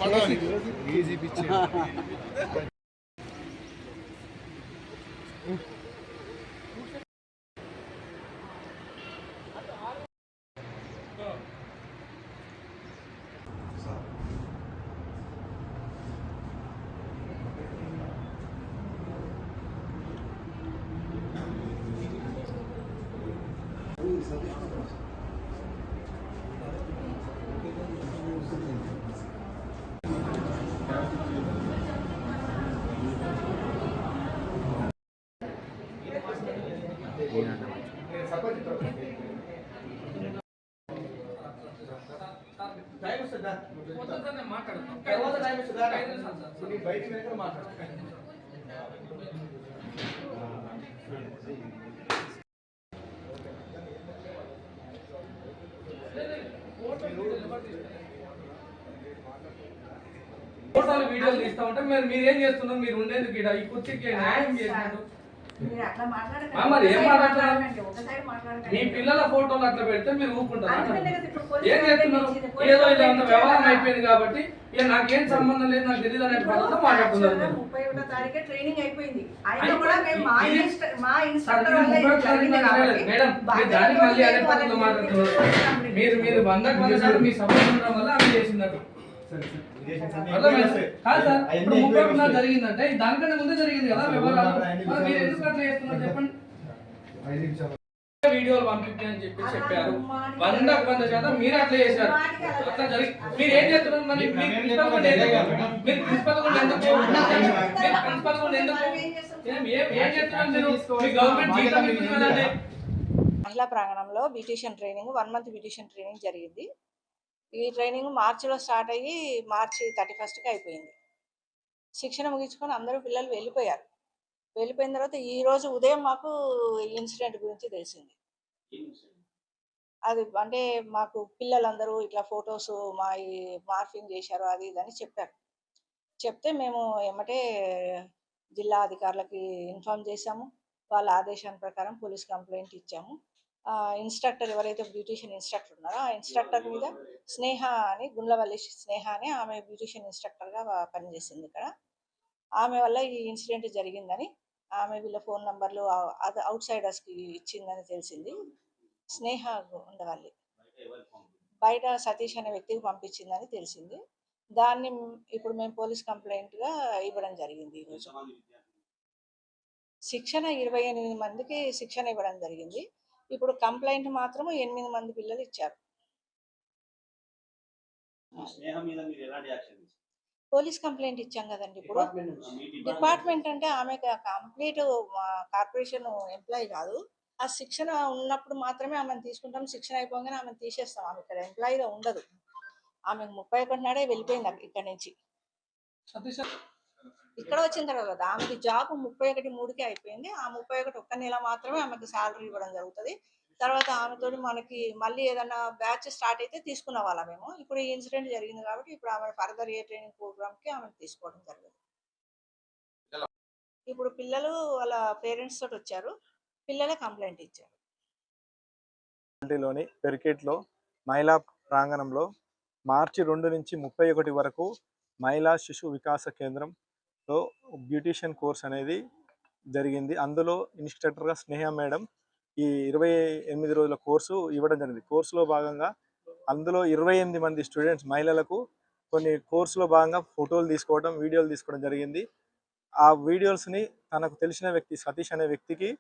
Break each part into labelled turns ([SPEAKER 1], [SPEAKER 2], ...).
[SPEAKER 1] Easy పిచ్చి
[SPEAKER 2] ఫోటోలు వీడియోలు తీస్తా ఉంటే మీరు ఏం చేస్తున్నారు? మీరు ఉండేందుకు ఇక్కడ ఈ కుర్చీకి న్యాయం చేసినట్టు మీ పిల్లల ఫోటోలు అట్లా పెడితే మీరు ఊరుకుంటారు. ఏం చేస్తున్నారు? ఏదో ఇలా అంత వ్యవహారం అయిపోయింది కాబట్టి ఇక నాకేం సంబంధం లేదు, నాకు తెలియదు అనే పద్ధతిలో మాట్లాడుతున్నారు.
[SPEAKER 3] 31వ తారీఖే ట్రైనింగ్ అయిపోయింది.
[SPEAKER 2] మేడం దాన్ని మళ్ళీ అదే పద్ధతిలో మాట్లాడుతున్నారు. మీరు 100% మీ సపోర్ట్ ఉండడం వల్ల అవి చేసినట్టు జరిగిందంటే దానికంటే ముందే జరిగింది కదా వ్యవహారాలు. మీరు ఎందుకు అట్లా చేస్తున్నారు చెప్పండి? వీడియోలు పంపించి అని చెప్పారు. 100% మీరు అట్లా చేశారు. అట్లా జరిగి మీరు ఏం చేస్తున్నారు?
[SPEAKER 3] మహిళా ప్రాంగణంలో beautician training 1 month beautician training జరిగింది. ఈ ట్రైనింగ్ మార్చిలో స్టార్ట్ అయ్యి మార్చి 31కి అయిపోయింది. శిక్షణ ముగించుకొని అందరూ పిల్లలు వెళ్ళిపోయారు. వెళ్ళిపోయిన తర్వాత ఈరోజు ఉదయం మాకు ఇన్సిడెంట్ గురించి తెలిసింది. అది అంటే మాకు పిల్లలందరూ ఇట్లా ఫొటోస్ మార్ఫింగ్ చేశారు అది ఇదని చెప్పారు. చెప్తే మేము ఎమ్మటే జిల్లా అధికారులకి ఇన్ఫార్మ్ చేశాము. వాళ్ళ ఆదేశాల ప్రకారం పోలీస్ కంప్లైంట్ ఇచ్చాము. ఇన్స్ట్రక్టర్ ఎవరైతే బ్యూటిషియన్ ఇన్స్ట్రక్టర్ ఉన్నారో ఆ ఇన్స్ట్రక్టర్ మీద స్నేహ అని గుండ్లవల్లి స్నేహ అని ఆమె బ్యూటిషియన్ ఇన్స్ట్రక్టర్గా పనిచేసింది ఇక్కడ. ఆమె వల్ల ఈ ఇన్సిడెంట్ జరిగిందని ఆమె వీళ్ళ ఫోన్ నంబర్లు అవుట్ సైడర్స్కి ఇచ్చిందని తెలిసింది. స్నేహ ఉండవల్లి బయట సతీష్ అనే వ్యక్తికి పంపించిందని తెలిసింది. దాన్ని ఇప్పుడు మేము పోలీస్ కంప్లైంట్గా ఇవ్వడం జరిగింది. ఈరోజు శిక్షణ 28 మందికి శిక్షణ ఇవ్వడం జరిగింది. ఇప్పుడు కంప్లైంట్ మాత్రం 8 మంది పిల్లలు ఇచ్చారు. పోలీస్ కంప్లైంట్ ఇచ్చాం కదండి. ఇప్పుడు డిపార్ట్మెంట్ అంటే ఆమె కంప్లీట్ కార్పొరేషన్ ఎంప్లాయీ కాదు. ఆ శిక్షణ ఉన్నప్పుడు మాత్రమే ఆమెను తీసుకుంటాం. శిక్షణ అయిపోగానే ఆమెను తీసేస్తాం. ఆమె ఇక్కడ ఎంప్లాయీగా ఉండదు. ఆమె 31 నాడే వెళ్ళిపోయింది ఇక్కడ నుంచి. ఇక్కడ వచ్చిన తర్వాత ఆమెకి జాబ్ 31/3కి అయిపోయింది. ఆ 31 ఒక్క నెల మాత్రమే ఆమెకు శాలరీ ఇవ్వడం జరుగుతుంది. తర్వాత ఆమెతో మనకి మళ్ళీ ఏదైనా బ్యాచ్ స్టార్ట్ అయితే తీసుకున్న వాళ్ళమేమో. ఇప్పుడు ఈ ఇన్సిడెంట్ జరిగింది కాబట్టి ఇప్పుడు ఆమె ఫర్దర్ ఏ ట్రైనింగ్ ప్రోగ్రామ్కి ఆమెను తీసుకోవడం జరిగింది. ఇప్పుడు పిల్లలు వాళ్ళ పేరెంట్స్ తోటి వచ్చారు. పిల్లలే కంప్లైంట్ ఇచ్చారు.
[SPEAKER 4] లోని పెరికేట్లో మహిళా ప్రాంగణంలో మార్చి 2 నుంచి 31 వరకు మహిళా శిశు వికాస కేంద్రంలో బ్యూటిషియన్ కోర్స్ అనేది జరిగింది. అందులో ఇన్స్ట్రక్టర్గా స్నేహ మేడం ఈ 28 రోజుల కోర్సు ఇవ్వడం జరిగింది. కోర్సులో భాగంగా అందులో 28 మంది స్టూడెంట్స్ మహిళలకు కొన్ని కోర్సులో భాగంగా ఫోటోలు తీసుకోవడం, వీడియోలు తీసుకోవడం జరిగింది. ఆ వీడియోస్ని తనకు తెలిసిన వ్యక్తి సతీష్ అనే వ్యక్తికి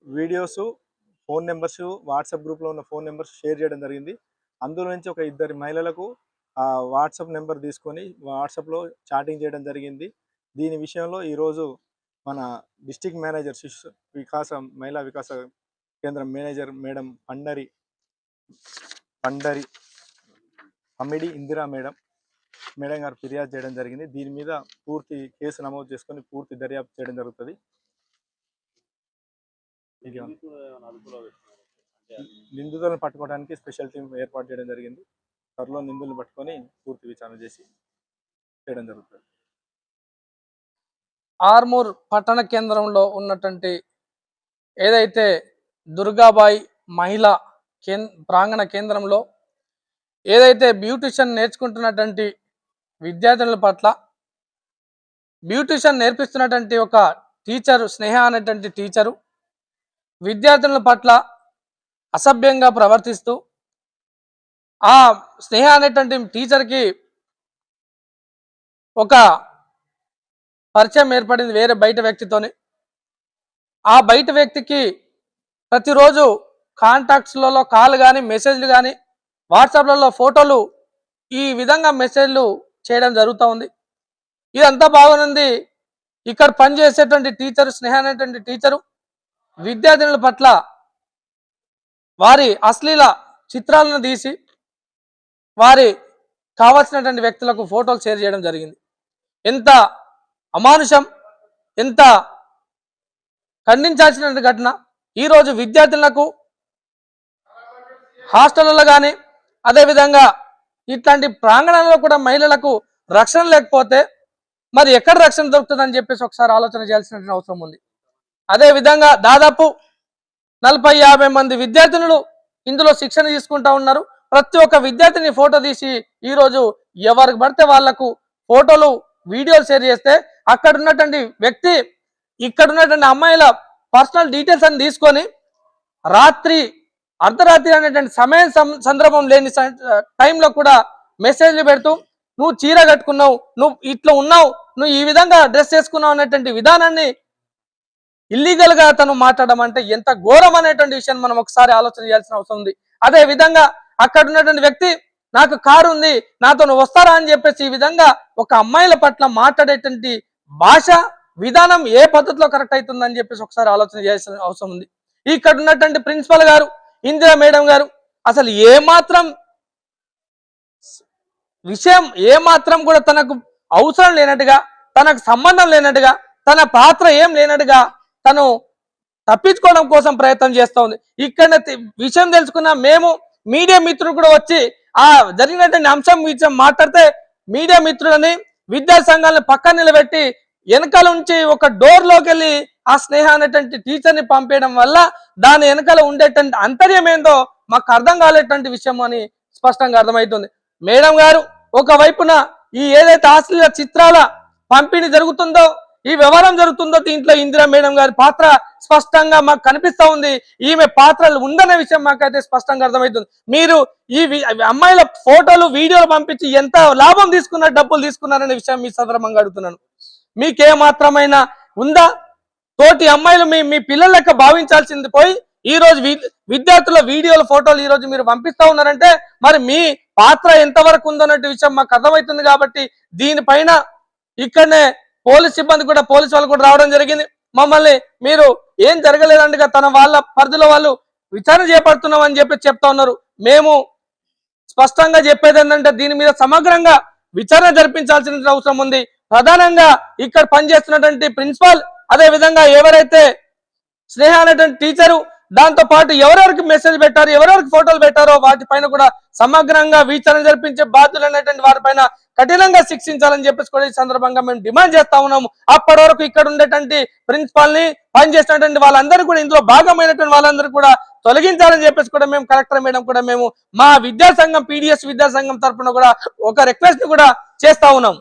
[SPEAKER 4] వీడియోస్, ఫోన్ నెంబర్స్, వాట్సాప్ గ్రూప్లో ఉన్న ఫోన్ నెంబర్స్ షేర్ చేయడం జరిగింది. అందులో నుంచి ఒక 2 మహిళలకు వాట్సాప్ నెంబర్ తీసుకొని వాట్సాప్లో చాటింగ్ చేయడం జరిగింది. దీని విషయంలో ఈరోజు మన డిస్ట్రిక్ట్ మేనేజర్ శిశు వికాస మహిళా వికాస కేంద్రం manager madam Pandari Indira madam గారు ఫిర్యాదు చేయడం జరిగింది. దీని మీద పూర్తి కేసు నమోదు చేసుకొని పూర్తి దర్యాప్తు చేయడం జరుగుతుంది. నిందితులను పట్టుకోవడానికి స్పెషల్ టీం ఏర్పాటు చేయడం జరిగింది. త్వరలో నిందితులను పట్టుకొని పూర్తి విచారణ చేసి చేయడం జరుగుతుంది.
[SPEAKER 2] ఆర్మూర్ పట్టణ కేంద్రంలో ఉన్నటువంటి ఏదైతే దుర్గాబాయి మహిళా ప్రాంగణ కేంద్రంలో ఏదైతే బ్యూటిషియన్ నేర్చుకుంటున్నటువంటి విద్యార్థుల పట్ల బ్యూటిషియన్ నేర్పిస్తున్నటువంటి ఒక టీచరు, స్నేహ అనేటువంటి టీచరు విద్యార్థుల పట్ల అసభ్యంగా ప్రవర్తిస్తూ ఆ స్నేహ అనేటువంటి టీచర్కి ఒక పరిచయం ఏర్పడింది వేరే బయట వ్యక్తితోని. ఆ బయట వ్యక్తికి ప్రతిరోజు కాంటాక్ట్స్లలో కాల్ కానీ మెసేజ్లు కానీ వాట్సాప్లలో ఫోటోలు ఈ విధంగా మెసేజ్లు చేయడం జరుగుతూ ఉంది. ఇదంతా బాగుంది. ఇక్కడ పనిచేసేటువంటి టీచరు, స్నేహ అనేటువంటి టీచరు విద్యార్థినుల పట్ల వారి అశ్లీల చిత్రాలను తీసి వారి కావాల్సినటువంటి వ్యక్తులకు ఫోటోలు షేర్ చేయడం జరిగింది. ఎంత అమానుషం, ఎంత ఖండించాల్సినటువంటి ఘటన. ఈరోజు విద్యార్థులకు హాస్టళ్లలో కానీ అదేవిధంగా ఇట్లాంటి ప్రాంగణాలలో కూడా మహిళలకు రక్షణ లేకపోతే మరి ఎక్కడ రక్షణ దొరుకుతుందని చెప్పేసి ఒకసారి ఆలోచన చేయాల్సిన అవసరం ఉంది. అదేవిధంగా దాదాపు 40-50 మంది విద్యార్థినులు ఇందులో శిక్షణ తీసుకుంటా ఉన్నారు. ప్రతి ఒక్క విద్యార్థిని ఫోటో తీసి ఈరోజు ఎవరికి పడితే వాళ్లకు ఫోటోలు వీడియోలు షేర్ చేస్తే అక్కడ ఉన్నటువంటి వ్యక్తి ఇక్కడ ఉన్నటువంటి అమ్మాయిల పర్సనల్ డీటెయిల్స్ అని తీసుకొని అర్ధరాత్రి అనేటువంటి సందర్భం లేని టైంలో కూడా మెసేజ్లు పెడుతూ నువ్వు చీర కట్టుకున్నావు, నువ్వు ఇట్లా ఉన్నావు, నువ్వు ఈ విధంగా డ్రెస్ చేసుకున్నావు అనేటువంటి విధానాన్ని ఇల్లీగల్ గా తను మాట్లాడడం అంటే ఎంత ఘోరం అనేటువంటి విషయాన్ని మనం ఒకసారి ఆలోచన చేయాల్సిన అవసరం ఉంది. అదే విధంగా అక్కడ ఉన్నటువంటి వ్యక్తి నాకు కారు ఉంది, నాతో వస్తారా అని చెప్పేసి ఈ విధంగా ఒక అమ్మాయిల పట్ల మాట్లాడేటువంటి భాష విధానం ఏ పద్ధతిలో కరెక్ట్ అవుతుందని చెప్పేసి ఒకసారి ఆలోచన చేయాల్సిన అవసరం ఉంది. ఇక్కడ ఉన్నటువంటి ప్రిన్సిపల్ గారు, ఇందిరా మేడం గారు అసలు ఏమాత్రం కూడా తనకు అవసరం లేనట్టుగా, తనకు సంబంధం లేనట్టుగా, తన పాత్ర ఏం లేనట్టుగా తను తప్పించుకోవడం కోసం ప్రయత్నం చేస్తూ ఉంది. ఇక్కడ విషయం తెలుసుకున్న మేము మీడియా మిత్రులు కూడా వచ్చి ఆ జరిగినటువంటి అంశం మాట్లాడితే మీడియా మిత్రులని విద్యా సంఘాలను పక్కన నిలబెట్టి వెనకాల నుంచి ఒక డోర్ లోకి వెళ్ళి ఆ స్నేహ అనేటువంటి టీచర్ని పంపేయడం వల్ల దాని వెనకాల ఉండేటువంటి అంతర్యం ఏందో మాకు అర్థం కాలేటువంటి విషయం అని స్పష్టంగా అర్థమవుతుంది. మేడం గారు ఒకవైపున ఈ ఏదైతే అశ్లీల చిత్రాల పంపిణీ జరుగుతుందో, ఈ వ్యవహారం జరుగుతుందో దీంట్లో ఇందిరా మేడం గారి పాత్ర స్పష్టంగా మాకు కనిపిస్తా ఉంది. ఈమె పాత్రలు ఉందనే విషయం మాకైతే స్పష్టంగా అర్థమవుతుంది. మీరు ఈ అమ్మాయిల ఫోటోలు వీడియోలు పంపించి ఎంత లాభం తీసుకున్నారు, డబ్బులు తీసుకున్నారనే విషయం మీ సందర్భంగా అడుగుతున్నాను. మీకేమాత్రమైనా ఉందా? తోటి అమ్మాయిలు మీ పిల్లల లెక్క భావించాల్సింది పోయి ఈ రోజు విద్యార్థుల వీడియోల ఫోటోలు ఈ రోజు మీరు పంపిస్తా ఉన్నారంటే మరి మీ పాత్ర ఎంతవరకు ఉందన్నట్టు విషయం మాకు అర్థమవుతుంది. కాబట్టి దీనిపైన ఇక్కడనే పోలీస్ సిబ్బంది కూడా, పోలీసు వాళ్ళు కూడా రావడం జరిగింది. మమ్మల్ని మీరు ఏం జరగలేదంటగా తన వాళ్ళ పరిధిలో వాళ్ళు విచారణ చేపడుతున్నాం అని చెప్పి చెప్తా ఉన్నారు. మేము స్పష్టంగా చెప్పేది ఏంటంటే దీని మీద సమగ్రంగా విచారణ జరిపించాల్సిన అవసరం ఉంది. ప్రధానంగా ఇక్కడ పనిచేస్తున్నటువంటి ప్రిన్సిపాల్, అదే విధంగా ఎవరైతే స్నేహ అనేటువంటి టీచరు, దాంతో పాటు ఎవరెవరికి మెసేజ్ పెట్టారు, ఎవరెవరికి ఫోటోలు పెట్టారో వాటిపైన కూడా సమగ్రంగా విచారణ జరిపించే బాధ్యులు అనేటువంటి వారిపైన కఠినంగా శిక్షించాలని చెప్పేసి కూడా ఈ సందర్భంగా మేము డిమాండ్ చేస్తా ఉన్నాము. అప్పటి వరకు ఇక్కడ ఉండేటువంటి ప్రిన్సిపాల్ ని పనిచేసినటువంటి వాళ్ళందరూ కూడా, ఇందులో భాగమైనటువంటి వాళ్ళందరూ కూడా తొలగించాలని చెప్పేసి కూడా మేము కలెక్టర్ మేడం కూడా మేము మా విద్యాసంఘం PDS విద్యాసంఘం తరఫున కూడా ఒక రిక్వెస్ట్ కూడా చేస్తా ఉన్నాం.